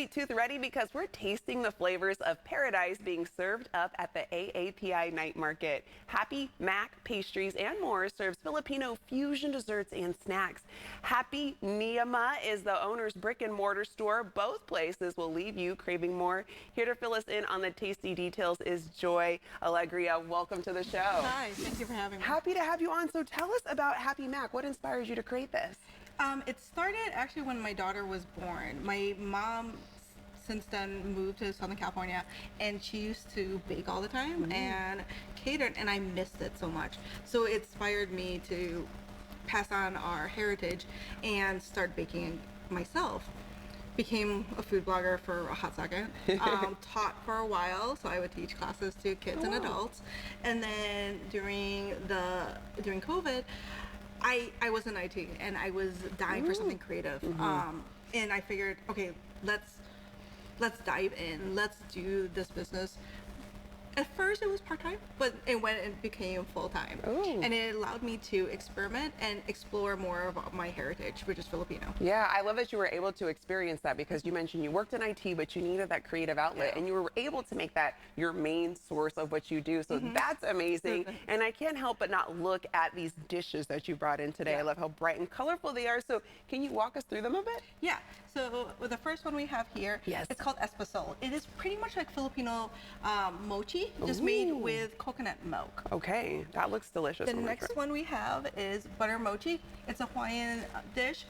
sweet tooth ready because we're tasting the flavors of paradise being served up at the AAPI Night Market. Happy Mac Pastries and More serves Filipino fusion desserts and snacks. Happy Niyama is the owner's brick and mortar store. Both places will leave you craving more. Here to fill us in on the tasty details is Joy Alegria. Welcome to the show. Hi, thank you for having me. Happy to have you on. So tell us about Happy Mac. What inspires you to create this? It started actually when my daughter was born. My mom since then moved to Southern California, and she used to bake all the time and catered, and I missed it so much. So it inspired me to pass on our heritage and start baking myself. Became a food blogger for a hot second. Taught for a while, so I would teach classes to kids and adults. And then during COVID, I was in IT and I was dying for something creative. And I figured, okay, let's dive in. Let's do this business. At first it was part-time, but it became full-time. And it allowed me to experiment and explore more of my heritage, which is Filipino. Yeah, I love that you were able to experience that because you mentioned you worked in IT, but you needed that creative outlet and you were able to make that your main source of what you do. So that's amazing. And I can't help but not look at these dishes that you brought in today. I love how bright and colorful they are. So can you walk us through them a bit? Yeah, so the first one we have here, it's called espasol. It is pretty much like Filipino mochi, just made with coconut milk. Okay, that looks delicious. The next one we have is butter mochi. It's a Hawaiian dish.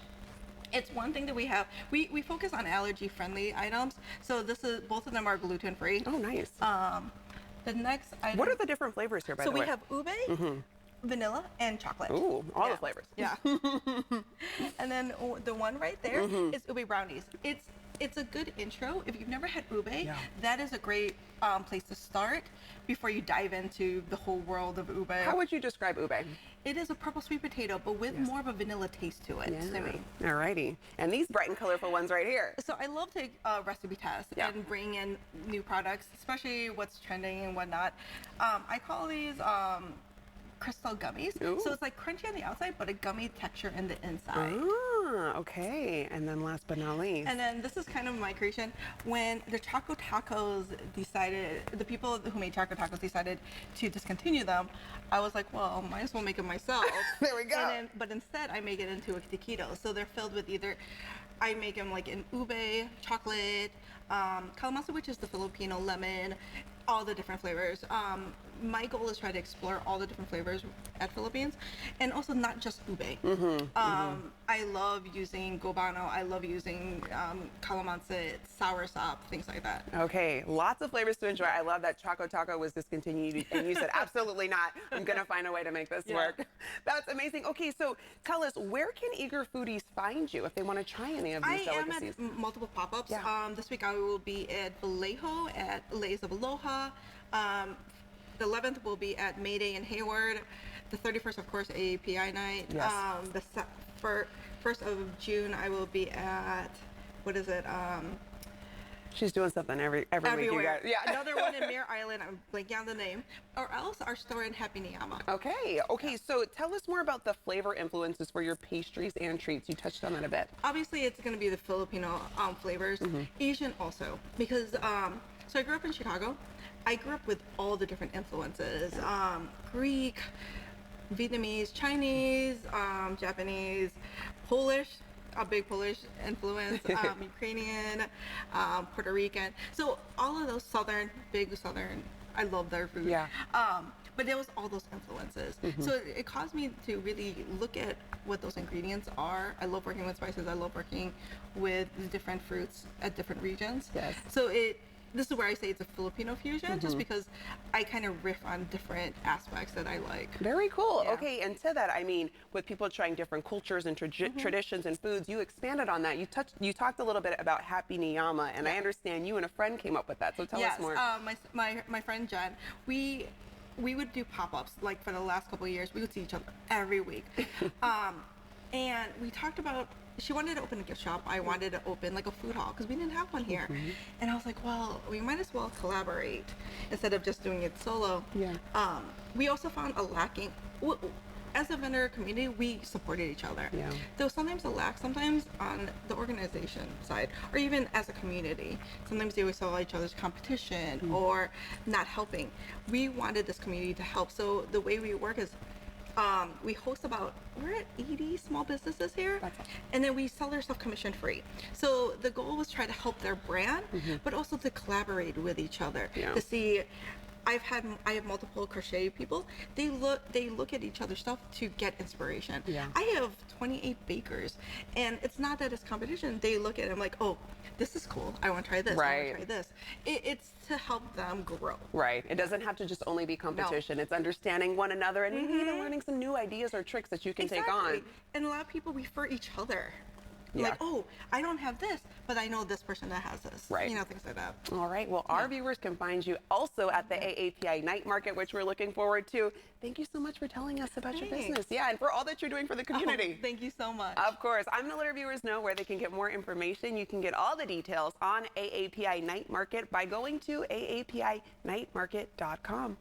It's one thing that we have. We focus on allergy-friendly items, so both of them are gluten-free. Oh, nice. The next item. What are the different flavors here, by the way? So we have ube, vanilla, and chocolate. Ooh, all the flavors. Yeah. And then the one right there is ube brownies. It's a good intro. If you've never had ube, that is a great place to start before you dive into the whole world of ube. How would you describe ube? It is a purple sweet potato, but with more of a vanilla taste to it. To me. Alrighty. And these bright and colorful ones right here. So I love to recipe test and bring in new products, especially what's trending and whatnot. I call these crystal gummies. So it's like crunchy on the outside, but a gummy texture in the inside. Okay. And then last but not least. And then this is kind of my creation. When the Choco Tacos decided, the people who made Choco Tacos decided to discontinue them, I was like, well, might as well make it myself. There we go. But instead, I make it into a taquito. So they're filled with either, I make them like in ube, chocolate, calamansi, which is the Filipino lemon, all the different flavors. My goal is try to explore all the different flavors at Philippines, and also not just ube. I love using gobano. I love using calamansi, soursop, things like that. Okay, lots of flavors to enjoy. I love that Choco Taco was discontinued, and you said absolutely not. I'm gonna find a way to make this work. That's amazing. Okay, so tell us, where can eager foodies find you if they want to try any of these delicacies? I am at multiple pop-ups. This week I will be at Vallejo at Lays of Aloha. The 11th will be at Mayday in Hayward. The 31st, of course, AAPI night. The 1st of June, I will be at, what is it? She's doing something every week, you guys. Yeah. Another one in Mare Island. I'm blanking on the name. Or else our store in Happy Niyama. Okay. So tell us more about the flavor influences for your pastries and treats. You touched on that a bit. Obviously, it's going to be the Filipino flavors. Asian also. Because, so I grew up in Chicago. I grew up with all the different influences. Greek, Vietnamese, Chinese, Japanese, Polish, a big Polish influence, Ukrainian, Puerto Rican. So all of those big Southern, I love their food. But there was all those influences. So it caused me to really look at what those ingredients are. I love working with spices. I love working with the different fruits at different regions. So this is where I say it's a Filipino fusion, just because I kind of riff on different aspects that I like. Very cool. Okay, and to that, I mean, with people trying different cultures and traditions and foods, you expanded on that. You talked a little bit about Happy Niyama, and I understand you and a friend came up with that. So tell us more. My friend Jen, we would do pop-ups like for the last couple of years. We would see each other every week. And we talked about, she wanted to open a gift shop. I wanted to open like a food hall because we didn't have one here. And I was like, well, we might as well collaborate instead of just doing it solo. We also found a lacking. as a vendor community, we supported each other. Yeah. Though sometimes a lack, sometimes on the organization side, or even as a community, sometimes they always saw each other's competition or not helping. We wanted this community to help. So the way we work is we host we're at 80 small businesses here. That's awesome. And then we sell their stuff commission free. So the goal was try to help their brand, but also to collaborate with each other Yeah. to see. I have multiple crochet people. They look at each other's stuff to get inspiration. Yeah. I have 28 bakers, and it's not that it's competition. They look at it, I'm like, oh, this is cool. I want to try this. I Right. want to try this. It's to help them grow. Right. It doesn't have to just only be competition. It's understanding one another and maybe even learning some new ideas or tricks that you can take on. And a lot of people refer each other. Yeah. Like, oh, I don't have this, but I know this person that has this. Right. You know, things like that. All right. Well, our viewers can find you also at the AAPI Night Market, which we're looking forward to. Thank you so much for telling us about your Thanks. business. Yeah, and for all that you're doing for the community. Oh, thank you so much. Of course. I'm going to let our viewers know where they can get more information. You can get all the details on AAPI Night Market by going to aapinightmarket.com.